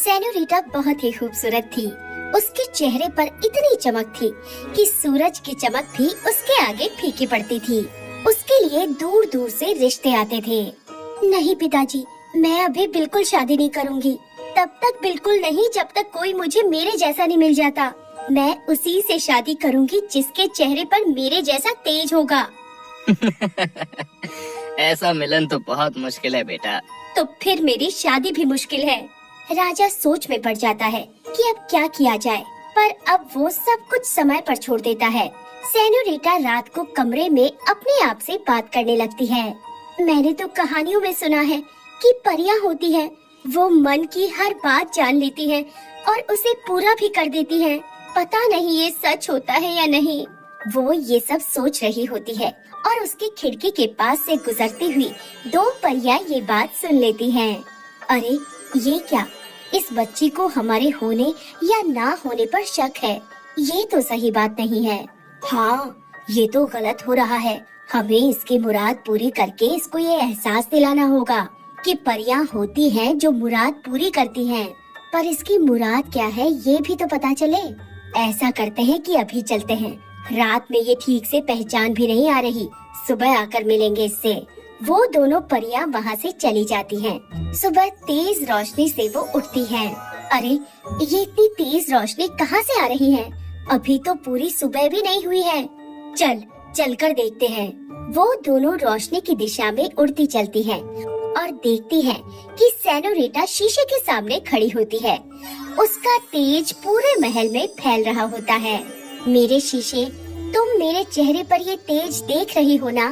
Senorita बहुत ही खूबसूरत थी। उसके चेहरे पर इतनी चमक थी कि सूरज की चमक भी उसके आगे फीकी पड़ती थी। उसके लिए दूर दूर से रिश्ते आते थे। नहीं पिताजी, मैं अभी बिल्कुल शादी नहीं करूंगी। तब तक बिल्कुल नहीं जब तक कोई मुझे मेरे जैसा नहीं मिल जाता। मैं उसी से शादी करूंगी जिसके चेहरे पर मेरे जैसा तेज होगा। ऐसा मिलन तो बहुत मुश्किल है बेटा। तो फिर मेरी शादी भी मुश्किल है। राजा सोच में पड़ जाता है कि अब क्या किया जाए, पर अब वो सब कुछ समय पर छोड़ देता है। सेनोरिटा रात को कमरे में अपने आप से बात करने लगती है। मैंने तो कहानियों में सुना है कि परियां होती हैं, वो मन की हर बात जान लेती हैं और उसे पूरा भी कर देती हैं। पता नहीं ये सच होता है या नहीं। वो ये सब सोच रही होती है और उसकी खिड़की के पास से गुजरती हुई दो परियां ये बात सुन लेती हैं। अरे ये क्या, इस बच्ची को हमारे होने या ना होने पर शक है। ये तो सही बात नहीं है। हाँ, ये तो गलत हो रहा है। हमें इसकी मुराद पूरी करके इसको ये एहसास दिलाना होगा कि परियां होती हैं जो मुराद पूरी करती हैं। पर इसकी मुराद क्या है ये भी तो पता चले। ऐसा करते हैं कि अभी चलते हैं। रात में ये ठीक से पहचान भी नहीं आ रही। सुबह आकर मिलेंगे इससे। वो दोनों परियां वहाँ से चली जाती हैं। सुबह तेज रोशनी से वो उठती हैं। अरे ये इतनी तेज रोशनी कहाँ से आ रही है? अभी तो पूरी सुबह भी नहीं हुई है। चल कर देखते हैं। वो दोनों रोशनी की दिशा में उड़ती चलती हैं और देखती हैं कि सेनोरिटा शीशे के सामने खड़ी होती है। उसका तेज पूरे महल में फैल रहा होता है। मेरे शीशे, तुम मेरे चेहरे पर ये तेज देख रही हो ना?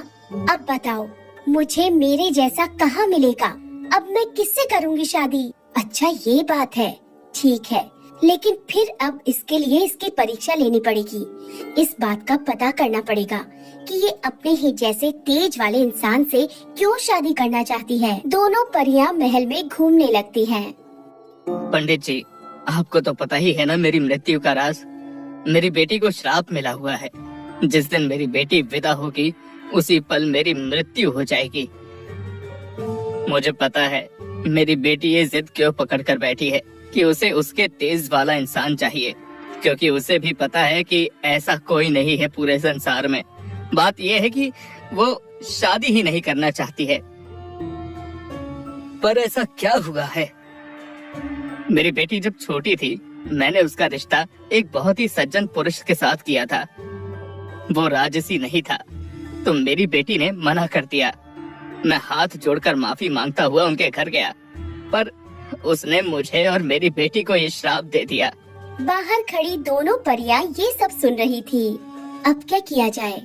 अब बताओ मुझे मेरे जैसा कहाँ मिलेगा? अब मैं किससे करूँगी शादी? अच्छा ये बात है, ठीक है, लेकिन फिर अब इसके लिए इसकी परीक्षा लेनी पड़ेगी। इस बात का पता करना पड़ेगा कि ये अपने ही जैसे तेज वाले इंसान से क्यों शादी करना चाहती है। दोनों परियां महल में घूमने लगती हैं। पंडित जी, आपको तो पता ही है ना मेरी मृत्यु का राज। मेरी बेटी को श्राप मिला हुआ है। जिस दिन मेरी बेटी विदा होगी उसी पल मेरी मृत्यु हो जाएगी। मुझे पता है मेरी बेटी ये जिद क्यों पकड़ कर बैठी है कि उसे उसके तेज वाला इंसान चाहिए, क्योंकि उसे भी पता है कि ऐसा कोई नहीं है पूरे संसार में। बात यह है कि वो शादी ही नहीं करना चाहती है। पर ऐसा क्या हुआ है? मेरी बेटी जब छोटी थी मैंने उसका रिश्ता एक बहुत ही सज्जन पुरुष के साथ किया था। वो राजसी नहीं था तो मेरी बेटी ने मना कर दिया। मैं हाथ जोड़कर माफी मांगता हुआ उनके घर गया, पर उसने मुझे और मेरी बेटी को ये श्राप दे दिया। बाहर खड़ी दोनों परियां ये सब सुन रही थी। अब क्या किया जाए?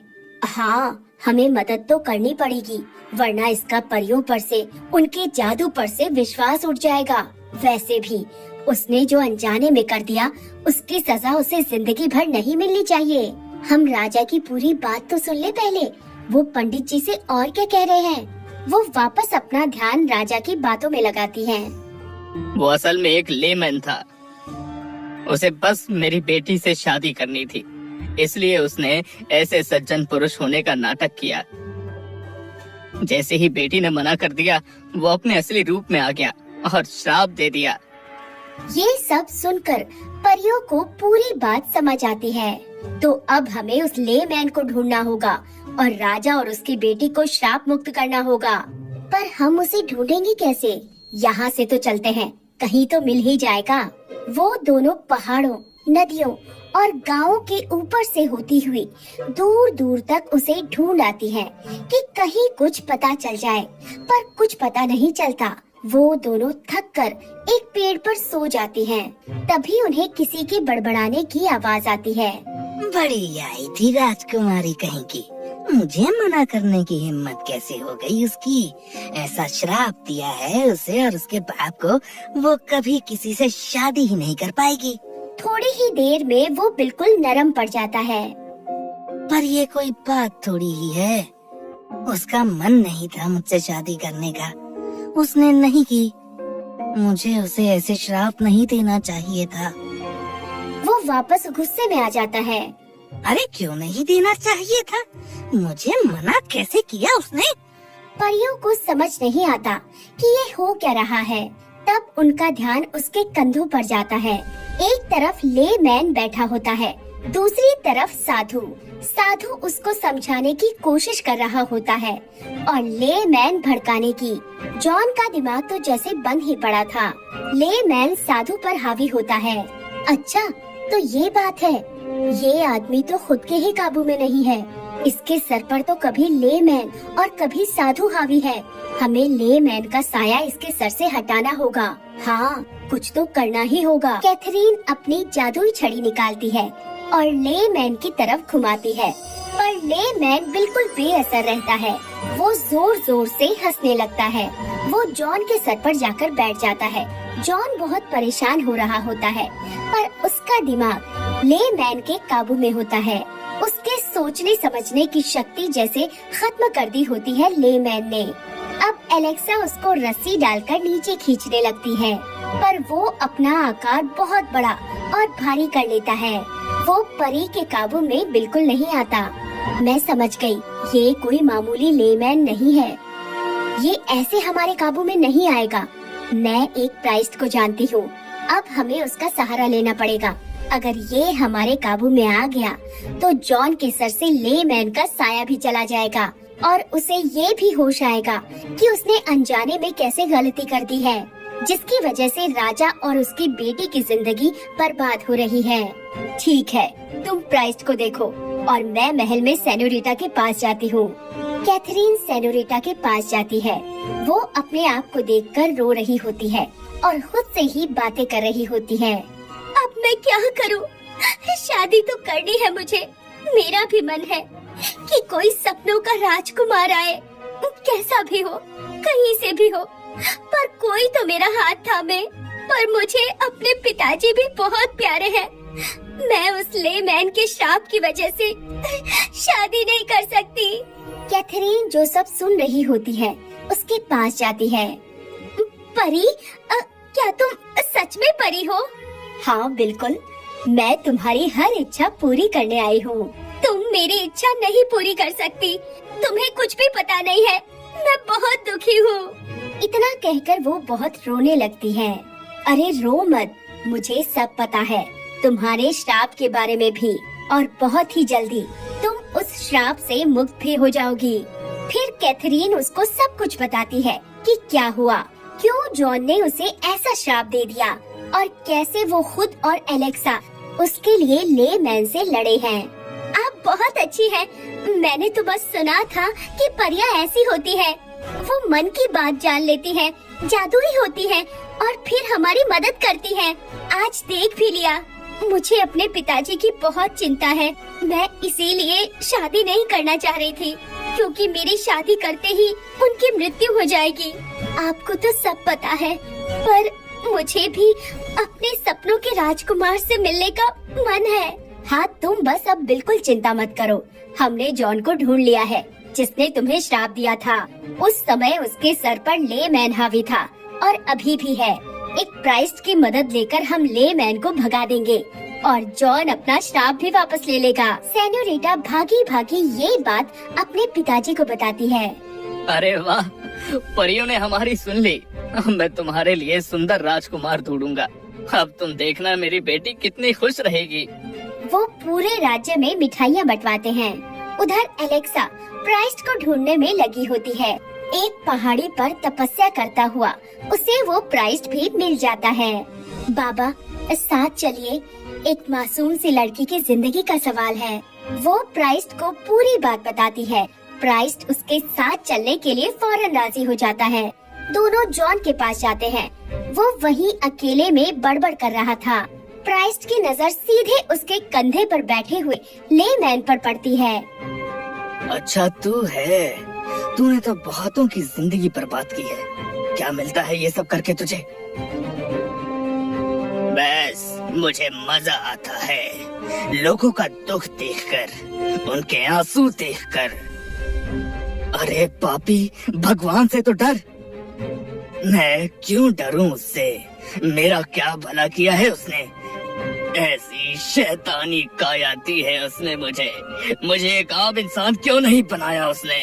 हाँ, हमें मदद तो करनी पड़ेगी, वरना इसका परियों पर से, उनके जादू पर से विश्वास उठ जाएगा। वैसे भी उसने जो अनजाने में कर दिया उसकी सजा उसे जिंदगी भर नहीं मिलनी चाहिए। हम राजा की पूरी बात तो सुन ले पहले। वो पंडित जी से और क्या कह रहे हैं? वो वापस अपना ध्यान राजा की बातों में लगाती हैं। वो असल में एक लेमैन था। उसे बस मेरी बेटी से शादी करनी थी, इसलिए उसने ऐसे सज्जन पुरुष होने का नाटक किया। जैसे ही बेटी ने मना कर दिया वो अपने असली रूप में आ गया और श्राप दे दिया। ये सब सुनकर परियों को पूरी बात समझ आती है। तो अब हमें उस लेमैन को ढूंढना होगा और राजा और उसकी बेटी को श्राप मुक्त करना होगा। पर हम उसे ढूंढेंगे कैसे? यहाँ से तो चलते हैं, कहीं तो मिल ही जाएगा। वो दोनों पहाड़ों, नदियों और गांवों के ऊपर से होती हुई दूर दूर तक उसे ढूंढ आती है कि कहीं कुछ पता चल जाए, पर कुछ पता नहीं चलता। वो दोनों थक कर एक पेड़ पर सो जाती हैं। तभी उन्हें किसी के बड़बड़ाने की आवाज आती है। बड़ी आई थी राजकुमारी कहीं की, मुझे मना करने की हिम्मत कैसे हो गई उसकी? ऐसा श्राप दिया है उसे और उसके बाप को, वो कभी किसी से शादी ही नहीं कर पाएगी। थोड़ी ही देर में वो बिल्कुल नरम पड़ जाता है। पर ये कोई बात थोड़ी ही है। उसका मन नहीं था मुझसे शादी करने का, उसने नहीं की। मुझे उसे ऐसे श्राप नहीं देना चाहिए था। वो वापस गुस्से में आ जाता है। अरे क्यों नहीं देना चाहिए था? मुझे मना कैसे किया उसने? परियों को समझ नहीं आता कि ये हो क्या रहा है। तब उनका ध्यान उसके कंधों पर जाता है। एक तरफ ले मैन बैठा होता है, दूसरी तरफ साधु। साधु उसको समझाने की कोशिश कर रहा होता है और ले मैन भड़काने की। जॉन का दिमाग तो जैसे बंद ही पड़ा था। ले मैन साधु पर हावी होता है। अच्छा, तो ये बात है, ये आदमी तो खुद के ही काबू में नहीं है। इसके सर पर तो कभी ले मैन और कभी साधु हावी है। हमें ले मैन का साया इसके सर से हटाना होगा। हाँ, कुछ तो करना ही होगा। कैथरीन अपनी जादुई छड़ी निकालती है और ले मैन की तरफ घुमाती है, पर ले मैन बिल्कुल बेअसर रहता है। वो जोर जोर से हंसने लगता है। वो जॉन के सर पर जाकर बैठ जाता है। जॉन बहुत परेशान हो रहा होता है, पर उसका दिमाग ले मैन के काबू में होता है। उसके सोचने समझने की शक्ति जैसे खत्म कर दी होती है ले मैन ने। अब एलेक्सा उसको रस्सी डालकर नीचे खींचने लगती है, पर वो अपना आकार बहुत बड़ा और भारी कर लेता है। वो परी के काबू में बिल्कुल नहीं आता। मैं समझ गई, ये कोई मामूली लेमैन नहीं है। ये ऐसे हमारे काबू में नहीं आएगा। मैं एक प्राइस्ट को जानती हूँ। अब हमें उसका सहारा लेना पड़ेगा। अगर ये हमारे काबू में आ गया तो जॉन के सर से लेमैन का साया भी चला जाएगा और उसे ये भी होश आएगा कि उसने अनजाने में कैसे गलती कर दी है, जिसकी वजह से राजा और उसकी बेटी की जिंदगी बर्बाद हो रही है। ठीक है, तुम प्राइस्ट को देखो और मैं महल में सेनोरिटा के पास जाती हूँ। कैथरीन सेनोरिटा के पास जाती है। वो अपने आप को देखकर रो रही होती है और खुद से ही बातें कर रही होती है। अब मैं क्या करूँ? शादी तो करनी है मुझे। मेरा भी मन है कि कोई सपनों का राजकुमार आए, कैसा भी हो, कहीं से भी हो, पर कोई तो मेरा हाथ थामे। पर मुझे अपने पिताजी भी बहुत प्यारे हैं। मैं उस लेमैन के श्राप की वजह से शादी नहीं कर सकती। कैथरीन जो सब सुन रही होती है उसके पास जाती है। परी, क्या तुम सच में परी हो? हाँ बिल्कुल, मैं तुम्हारी हर इच्छा पूरी करने आई हूँ। तुम मेरी इच्छा नहीं पूरी कर सकती। तुम्हें कुछ भी पता नहीं है। मैं बहुत दुखी हूँ। इतना कहकर वो बहुत रोने लगती है। अरे रो मत, मुझे सब पता है, तुम्हारे श्राप के बारे में भी, और बहुत ही जल्दी तुम उस श्राप से मुक्त भी हो जाओगी। फिर कैथरीन उसको सब कुछ बताती है कि क्या हुआ, क्यों जॉन ने उसे ऐसा श्राप दे दिया और कैसे वो खुद और एलेक्सा उसके लिए लेमैन से लड़े हैं। आप बहुत अच्छी हैं। मैंने तो बस सुना था कि परियां ऐसी होती है। वो मन की बात जान लेती है, जादुई होती है और फिर हमारी मदद करती है। आज देख भी लिया। मुझे अपने पिताजी की बहुत चिंता है। मैं इसीलिए शादी नहीं करना चाह रही थी, क्योंकि मेरी शादी करते ही उनकी मृत्यु हो जाएगी। आपको तो सब पता है, पर मुझे भी अपने सपनों के राजकुमार से मिलने का मन है। हाँ, तुम बस अब बिल्कुल चिंता मत करो। हमने जॉन को ढूंढ लिया है, जिसने तुम्हें श्राप दिया था। उस समय उसके सर पर लेमैन हावी था और अभी भी है। एक प्राइस्ट की मदद लेकर हम लेमैन को भगा देंगे और जॉन अपना श्राप भी वापस ले लेगा। सेनोरिटा भागी भागी ये बात अपने पिताजी को बताती है। अरे वाह, परियों ने हमारी सुन ली। मैं तुम्हारे लिए सुंदर राजकुमार ढूंढूंगा। अब तुम देखना मेरी बेटी कितनी खुश रहेगी। वो पूरे राज्य में मिठाइयाँ बंटवाते हैं। उधर एलेक्सा प्राइस्ट को ढूंढने में लगी होती है। एक पहाड़ी पर तपस्या करता हुआ उसे वो प्राइस्ट भी मिल जाता है। बाबा, साथ चलिए, एक मासूम सी लड़की की जिंदगी का सवाल है। वो प्राइस्ट को पूरी बात बताती है। प्राइस्ट उसके साथ चलने के लिए फौरन राजी हो जाता है। दोनों जॉन के पास जाते हैं। वो वहीं अकेले में बड़बड़ कर रहा था। प्राइस्ट की नजर सीधे उसके कंधे पर बैठे हुए लेमैन पर पड़ती है। अच्छा तू है, तूने तो बहुतों की जिंदगी बर्बाद की है। क्या मिलता है ये सब करके तुझे? बस मुझे मजा आता है लोगों का दुख देखकर, उनके आंसू देखकर। अरे पापी, भगवान से तो डर। मैं क्यों डरूं उससे? मेरा क्या भला किया है उसने? ऐसी शैतानी काया दी है उसने मुझे एक आम इंसान क्यों नहीं बनाया उसने?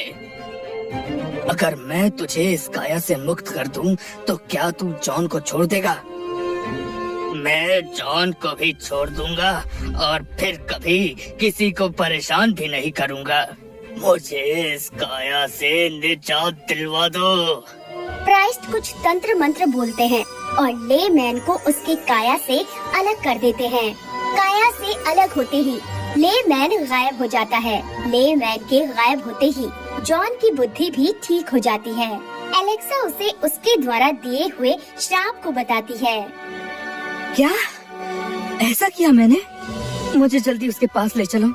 अगर मैं तुझे इस काया से मुक्त कर दूं, तो क्या तू जॉन को छोड़ देगा? मैं जॉन को भी छोड़ दूंगा और फिर कभी किसी को परेशान भी नहीं करूंगा। मुझे इस काया से निजात दिलवा दो। प्राइस्ट कुछ तंत्र मंत्र बोलते हैं और ले मैन को उसकी काया से अलग कर देते हैं। काया से अलग होते ही ले मैन गायब हो जाता है। ले मैन के गायब होते ही जॉन की बुद्धि भी ठीक हो जाती है। एलेक्सा उसे उसके द्वारा दिए हुए श्राप को बताती है। क्या ऐसा किया मैंने? मुझे जल्दी उसके पास ले चलो।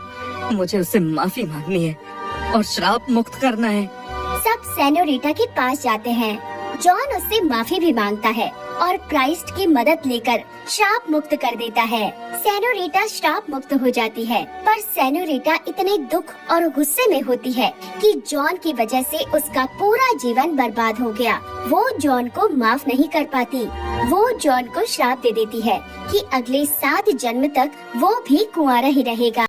मुझे उससे माफी मांगनी है और श्राप मुक्त करना है। सब सेनोरिटा के पास जाते हैं। जॉन उससे माफी भी मांगता है और प्राइस्ट की मदद लेकर श्राप मुक्त कर देता है। सेनोरिटा श्राप मुक्त हो जाती है, पर सेनोरिटा इतने दुख और गुस्से में होती है कि जॉन की वजह से उसका पूरा जीवन बर्बाद हो गया। वो जॉन को माफ नहीं कर पाती। वो जॉन को श्राप दे देती है कि अगले 7 जन्म तक वो भी कुंवारा ही रहेगा।